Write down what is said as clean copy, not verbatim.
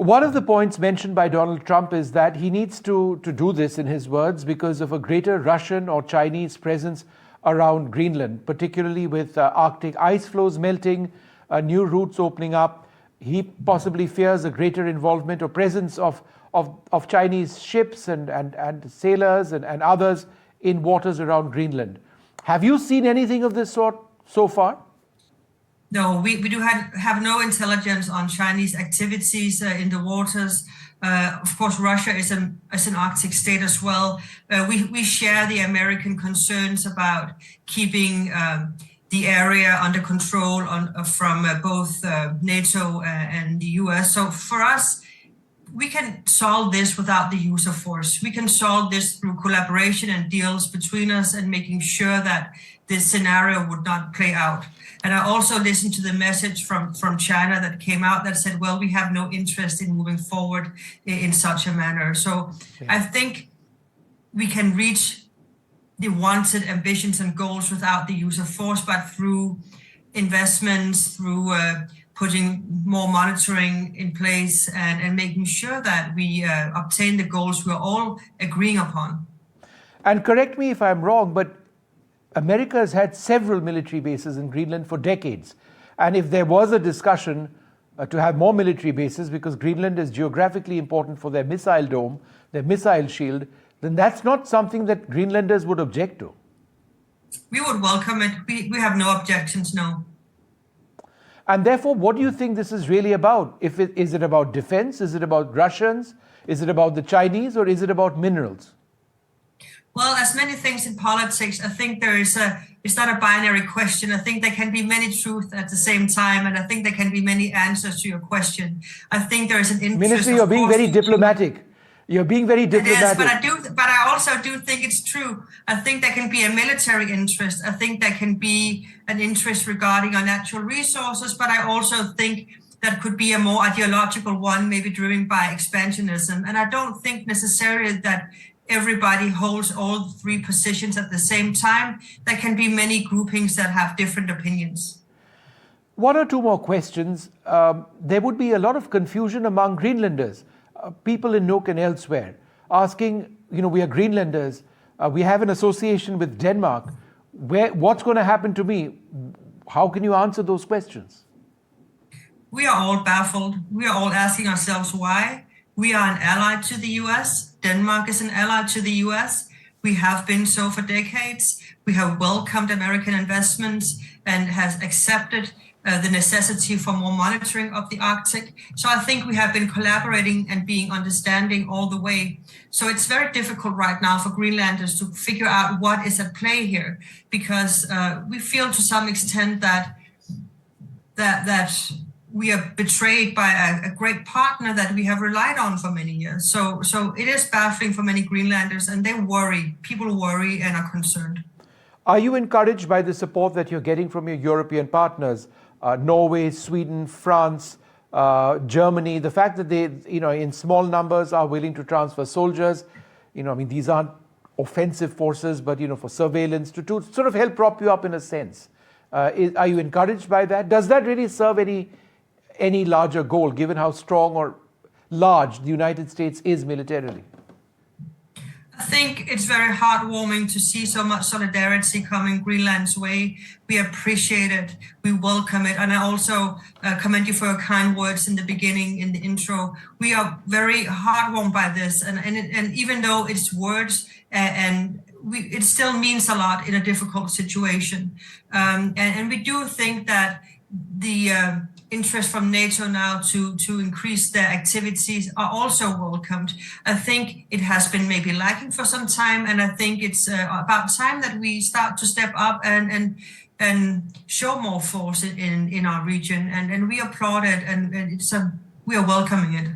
One of the points mentioned by Donald Trump is that he needs to do this, in his words, because of a greater Russian or Chinese presence around Greenland, particularly with Arctic ice floes melting, new routes opening up. He possibly fears a greater involvement or presence of Chinese ships and sailors and others in waters around Greenland. Have you seen anything of this sort so far? No, we do have no intelligence on Chinese activities in the waters. Of course, Russia is an Arctic state as well. We share the American concerns about keeping the area under control from both NATO and the US. So for us, we can solve this without the use of force. We can solve this through collaboration and deals between us and making sure that this scenario would not play out. And I also listened to the message from China that came out that said, well, we have no interest in moving forward in such a manner. So I think we can reach the wanted ambitions and goals without the use of force, but through investments, through putting more monitoring in place and making sure that we obtain the goals we're all agreeing upon. And correct me if I'm wrong, but America has had several military bases in Greenland for decades. And if there was a discussion to have more military bases, because Greenland is geographically important for their missile dome, their missile shield, then that's not something that Greenlanders would object to. We would welcome it. We have no objections, no. And therefore, what do you think this is really about? Is it about defense? Is it about Russians? Is it about the Chinese? Or is it about minerals? Well, as many things in politics, I think it's not a binary question. I think there can be many truths at the same time, and I think there can be many answers to your question. I think there is an interest. Minister, you're being very diplomatic. You're being very diplomatic. Yes, but I also do think it's true. I think there can be a military interest. I think there can be an interest regarding our natural resources, but I also think that could be a more ideological one, maybe driven by expansionism. And I don't think necessarily that everybody holds all three positions at the same time. There can be many groupings that have different opinions. One or two more questions. There would be a lot of confusion among Greenlanders, people in Nuuk and elsewhere, asking, we are Greenlanders, we have an association with Denmark. What's going to happen to me? How can you answer those questions? We are all baffled. We are all asking ourselves why. We are an ally to the US. Denmark is an ally to the US. We have been so for decades. We have welcomed American investments and has accepted the necessity for more monitoring of the Arctic. So I think we have been collaborating and being understanding all the way. So it's very difficult right now for Greenlanders to figure out what is at play here, because we feel to some extent that we are betrayed by a great partner that we have relied on for many years. So it is baffling for many Greenlanders, and they worry. People worry and are concerned. Are you encouraged by the support that you're getting from your European partners, Norway, Sweden, France, Germany? The fact that they, in small numbers are willing to transfer soldiers, these aren't offensive forces, but, for surveillance, to sort of help prop you up in a sense. Are you encouraged by that? Does that really serve any larger goal, given how strong or large the United States is militarily? I think it's very heartwarming to see so much solidarity coming Greenland's way. We appreciate it. We welcome it. And I also commend you for your kind words in the beginning, in the intro. We are very heartwarmed by this. And even though it's words it still means a lot in a difficult situation. And we do think that the interest from NATO now to increase their activities are also welcomed. I think it has been maybe lacking for some time, and I think it's about time that we start to step up and show more force in our region. And we applaud it, and we are welcoming it.